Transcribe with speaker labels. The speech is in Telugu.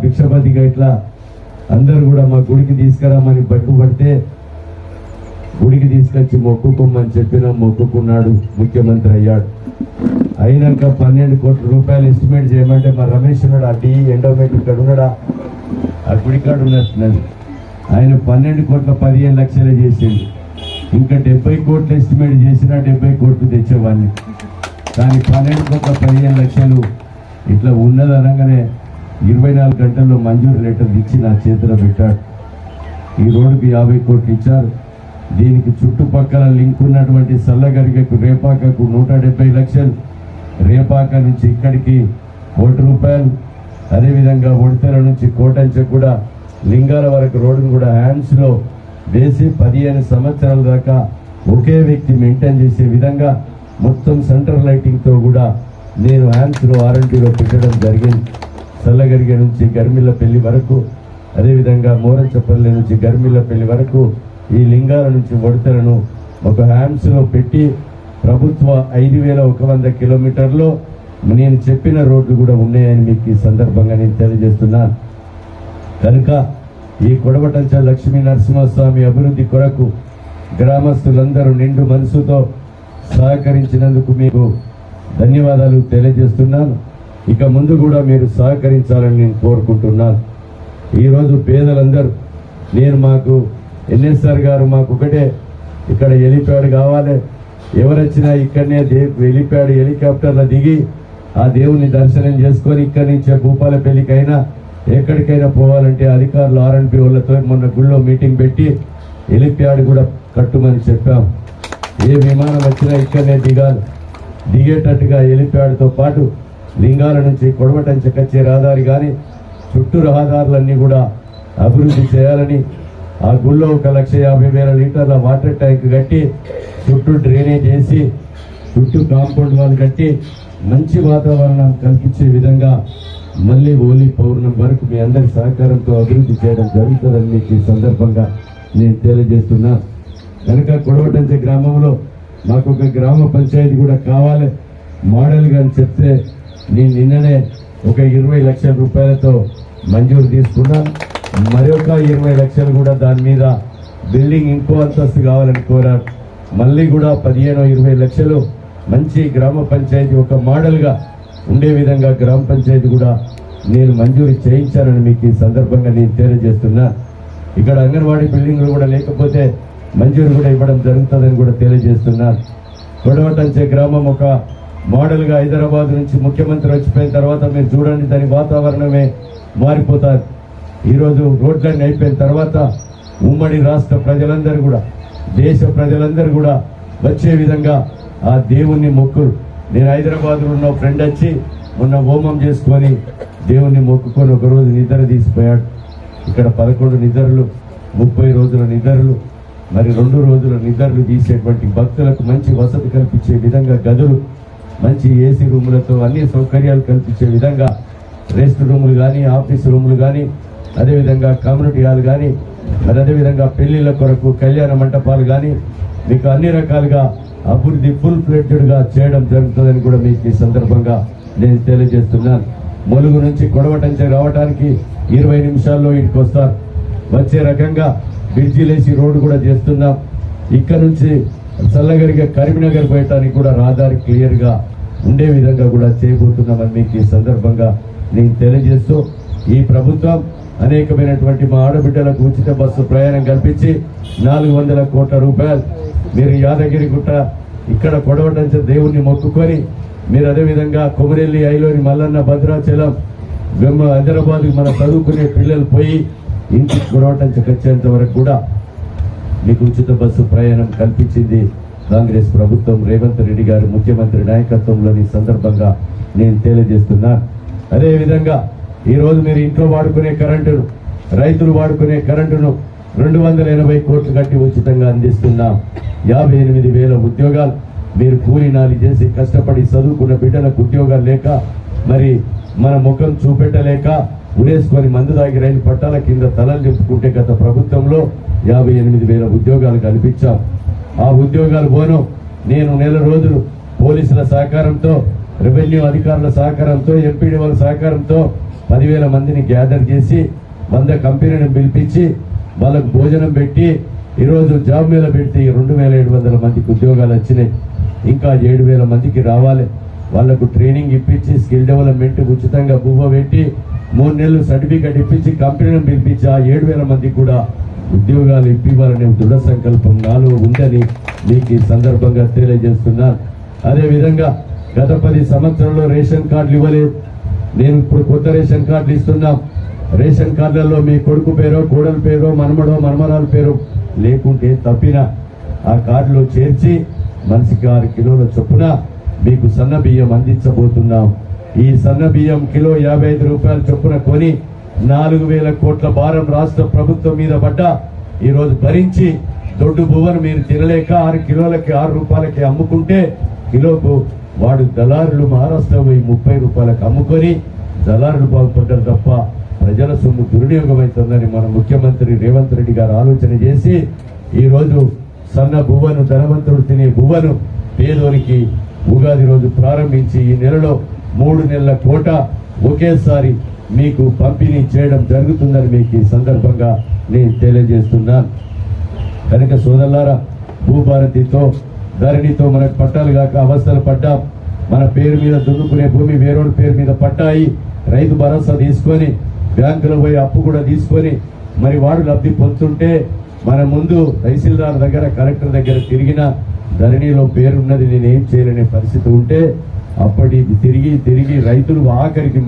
Speaker 1: భిక్షపతిగా ఇట్లా అందరూ కూడా మా గుడికి తీసుకురామని పట్టుబడితే గుడికి తీసుకొచ్చి మొక్కుకోమని చెప్పిన మొక్కుకున్నాడు, ముఖ్యమంత్రి అయ్యాడు. అయినాక 12 కోట్ల రూపాయలు ఎస్టిమేట్ చేయమంటే మా రమేష్ ఉన్నాడు, ఆ డి ఎండోమెంట్ ఇక్కడ ఉన్నాడా, ఆ గుడికాడు ఉన్నట్టున్నది. ఆయన 12 కోట్ల 15 లక్షలే చేసిండు. ఇంకా 70 కోట్లు ఎస్టిమేట్ చేసినా 70 కోట్లు తెచ్చేవాడిని. కానీ 12 కోట్ల 15 లక్షలు ఇట్లా ఉన్నది అనగానే 24 గంటల్లో మంజూరు లెటర్ ఇచ్చి నా చేతిలో పెట్టాడు. ఈ రోడ్డుకి 50 కోట్లు ఇచ్చారు. దీనికి చుట్టుపక్కల లింక్ ఉన్నటువంటి సల్లగరిగకు రేపాకకు 170 లక్షలు, రేపాక నుంచి ఇక్కడికి 1 కోటి రూపాయలు, అదేవిధంగా ఒడితెర నుంచి కోటంచె కూడా లింగాల వరకు రోడ్డును కూడా హ్యాండ్స్లో వేసి 15 సంవత్సరాల దాకా ఒకే వ్యక్తి మెయింటైన్ చేసే విధంగా మొత్తం సెంట్రల్ లైటింగ్తో కూడా నేను హ్యాండ్స్లో R&Dలో పెట్టడం జరిగింది. సల్లగరిగ నుంచి గర్మిల్లపల్లి వరకు, అదేవిధంగా మోరంచపల్లి నుంచి గర్మిల్లపల్లి వరకు ఈ లింగాల నుంచి ఒడితెరను ఒక హ్యాండ్స్లో పెట్టి ప్రభుత్వ 5100 కిలోమీటర్లో నేను చెప్పిన రోడ్లు కూడా ఉన్నాయని మీకు ఈ సందర్భంగా నేను తెలియజేస్తున్నాను. కనుక ఈ కొడవటంచ లక్ష్మీ నరసింహస్వామి అభివృద్ధి కొరకు గ్రామస్తులందరూ నిండు మనసుతో సహకరించినందుకు మీకు ధన్యవాదాలు తెలియజేస్తున్నాను. ఇక ముందు కూడా మీరు సహకరించాలని నేను కోరుకుంటున్నాను. ఈరోజు పేదలందరూ మాకు ఎన్ఎస్ఆర్ గారు మాకు ఒకటే, ఇక్కడ హెలిప్యాడ్ కావాలి, ఎవరొచ్చినా ఇక్కడనే హెలిప్యాడ్ హెలికాప్టర్లో దిగి ఆ దేవుని దర్శనం చేసుకొని ఇక్కడి నుంచే భూపాలపల్లికైనా ఎక్కడికైనా పోవాలంటే అధికారులు R&B వాళ్ళతో మొన్న గుళ్ళో మీటింగ్ పెట్టి హెలిప్యాడ్ కూడా కట్టుమని చెప్పాం. ఏ విమానం వచ్చినా ఇక్కడనే దిగాలి. దిగేటట్టుగా హెలిప్యాడ్తో పాటు లింగాల నుంచి కొడవటంచకచ్చే రహదారి కానీ చుట్టూ రహదారులన్నీ కూడా అభివృద్ధి చేయాలని, ఆ గుళ్ళో 1,50,000 లీటర్ల వాటర్ ట్యాంక్ కట్టి చుట్టూ డ్రైనేజ్ చేసి చుట్టూ కాంపౌండ్ వాళ్ళు కట్టి మంచి వాతావరణం కల్పించే విధంగా మళ్ళీ హోలీ పౌర్ణమి వరకు మీ అందరి సహకారంతో అభివృద్ధి చేయడం జరుగుతుందని మీకు ఈ సందర్భంగా నేను తెలియజేస్తున్నా. కనుక కొడవటంచ గ్రామంలో మాకు ఒక గ్రామ పంచాయతీ కూడా కావాలి మోడల్గా అని చెప్తే నేను నిన్ననే ఒక 20 లక్షల రూపాయలతో మంజూరు తీసుకున్నాను. మరొక 20 లక్షలు కూడా దాని మీద బిల్డింగ్ ఇంకో అంతస్తు కావాలని కోరారు. మళ్ళీ కూడా 15-20 లక్షలు మంచి గ్రామ పంచాయతీ ఒక మోడల్గా ఉండే విధంగా గ్రామ పంచాయతీ కూడా నేను మంజూరు చేయించానని మీకు ఈ సందర్భంగా నేను తెలియజేస్తున్నా. ఇక్కడ అంగన్వాడీ బిల్డింగ్లు కూడా లేకపోతే మంజూరు కూడా ఇవ్వడం జరుగుతుందని కూడా తెలియజేస్తున్నాను. కొడవటంచే గ్రామం ఒక మోడల్గా హైదరాబాద్ నుంచి ముఖ్యమంత్రి వచ్చిపోయిన తర్వాత మీరు చూడండి, దాని వాతావరణమే మారిపోతారు. ఈరోజు రోడ్లన్నీ అయిపోయిన తర్వాత ఉమ్మడి రాష్ట్ర ప్రజలందరూ కూడా దేశ ప్రజలందరూ కూడా వచ్చే విధంగా ఆ దేవుణ్ణి మొక్కులు. నేను హైదరాబాద్లో ఉన్న ఫ్రెండ్ వచ్చి మొన్న హోమం చేసుకొని దేవుణ్ణి మొక్కుకొని ఒకరోజు నిద్ర తీసిపోయాడు. ఇక్కడ 11 నిద్రలు, 30 రోజుల నిద్రలు, మరి 2 రోజుల నిద్రలు తీసేటువంటి భక్తులకు మంచి వసతి కల్పించే విధంగా గదులు, మంచి ఏసీ రూములతో అన్ని సౌకర్యాలు కల్పించే విధంగా రెస్ట్ రూములు కానీ, ఆఫీస్ రూములు కానీ, అదేవిధంగా కమ్యూనిటీ హాల్ కానీ, మరి అదేవిధంగా పెళ్లిళ్ళ కొరకు కళ్యాణ మంటపాలు కానీ మీకు అన్ని రకాలుగా అభివృద్ధి ఫుల్ ఫ్లెడ్జ్డ్గా చేయడం జరుగుతుందని కూడా మీకు ఈ సందర్భంగా నేను తెలియజేస్తున్నాను. ములుగు నుంచి కొడవటంచ రావడానికి 20 నిమిషాల్లో ఇంటికి వస్తారు. వచ్చే రకంగా బ్రిడ్జిలేసి రోడ్డు కూడా చేస్తున్నాం. ఇక్కడ నుంచి చల్లగరిగా కరీంనగర్ పోయటానికి కూడా రహదారి క్లియర్గా ఉండే విధంగా కూడా చేయబోతున్నామని మీకు ఈ సందర్భంగా నేను తెలియజేస్తూ, ఈ ప్రభుత్వం అనేకమైనటువంటి మా ఆడబిడ్డలకు ఉచిత బస్సు ప్రయాణం కల్పించి 400 కోట్ల రూపాయలు మీరు యాదగిరిగుట్ట ఇక్కడ కొడవటంచ దేవుణ్ణి మొక్కుకొని మీరు అదేవిధంగా కొమరెల్లి, ఐలోని, మల్లన్న, భద్రాచలం, హైదరాబాద్ మన చదువుకునే పిల్లలు పోయి ఇంటికి కొడవటంచకు వచ్చేంత వరకు కూడా మీకు ఉచిత బస్సు ప్రయాణం కల్పించింది కాంగ్రెస్ ప్రభుత్వం, రేవంత్ రెడ్డి గారు ముఖ్యమంత్రి నాయకత్వంలోని సందర్భంగా నేను తెలియజేస్తున్నాను. అదేవిధంగా ఈరోజు మీరు ఇంట్లో వాడుకునే కరెంటును, రైతులు వాడుకునే కరెంటును 280 కోట్లు కట్టి ఉచితంగా అందిస్తున్నాం. 58,000 ఉద్యోగాలు. మీరు కూలీ నాలి చేసి కష్టపడి చదువుకున్న బిడ్డలకు ఉద్యోగాలు లేక మరి మన ముఖం చూపెట్టలేక ఉడేసుకొని మందు దాగి రైలు పట్టాల కింద తలలు నింపుకుంటే గత ప్రభుత్వంలో 58,000 ఉద్యోగాలు కల్పించాం. ఆ ఉద్యోగాలు పోను నేను నెల రోజులు పోలీసుల సహకారంతో, రెవెన్యూ అధికారుల సహకారంతో, ఎంపీడీఓల సహకారంతో 10,000 మందిని గ్యాదర్ చేసి 100 కంపెనీలను పిలిపించి వాళ్ళకు భోజనం పెట్టి ఈరోజు జాబ్ మీద పెడితే 2,700 మందికి ఉద్యోగాలు వచ్చినాయి. ఇంకా 7,000 మందికి రావాలి. వాళ్లకు ట్రైనింగ్ ఇప్పించి స్కిల్ డెవలప్మెంట్ ఉచితంగా బువ్వ పెట్టి 3 నెలలు సర్టిఫికేట్ ఇప్పించి కంపెనీలను పిలిపించి ఆ 7,000 మందికి కూడా ఉద్యోగాలు ఇప్పివ్వాలనే దృఢ సంకల్పం నాలో ఉందని మీకు ఈ సందర్భంగా తెలియజేస్తున్నాను. అదేవిధంగా గత 10 సంవత్సరాల్లో రేషన్ కార్డులు ఇవ్వలేదు. నేను ఇప్పుడు కొత్త రేషన్ కార్డులు ఇస్తున్నాం. రేషన్ కార్డులలో మీ కొడుకు పేరో కోడల పేరో మనమడో మనమరాల పేరు లేకుంటే తప్పిన ఆ కార్డులో చేర్చి మనిషికి 6 కిలోల చొప్పున మీకు సన్న బియ్యం అందించబోతున్నాం. ఈ సన్న బియ్యం కిలో 55 రూపాయల చొప్పున కొని 4,000 కోట్ల భారం రాష్ట్ర ప్రభుత్వం మీద పడ్డ ఈరోజు భరించి దొడ్డు బువ్వను మీరు తినలేక 6 కిలోలకి 6 రూపాయలకి అమ్ముకుంటే కిలోకు వాడు దళారులు మహారాష్ట్ర పోయి 30 రూపాయలకు అమ్ముకొని దళారులు బాగుపడ్డారు తప్ప ప్రజల సొమ్ము దుర్వినియోగం అవుతుందని మన ముఖ్యమంత్రి రేవంత్ రెడ్డి గారు ఆలోచన చేసి ఈరోజు సన్న బువ్వను ధనవంతుడు తినే బువ్వను పేదోనికి ఉగాది రోజు ప్రారంభించి ఈ నెలలో 3 నెలల కోట ఒకేసారి మీకు పంపిణీ చేయడం జరుగుతుందని మీకు ఈ సందర్భంగా నేను తెలియజేస్తున్నాను. కనుక సోదరులారా, భూభారతితో ధరణితో మనకు పట్టాలు కాక అవస్థలు పడ్డాం. మన పేరు మీద దున్నుకునే భూమి వేరోడు పేరు మీద పట్టాయి. రైతు భరోసా తీసుకొని బ్యాంకులో పోయి అప్పు కూడా తీసుకొని మరి వాడు లబ్ధి పొందుతుంటే మన ముందు తహసీల్దార్ దగ్గర కలెక్టర్ దగ్గర తిరిగిన ధరణిలో పేరున్నది నేనేం చేయలేని పరిస్థితి ఉంటే అప్పటి తిరిగి రైతులు ఆఖరికి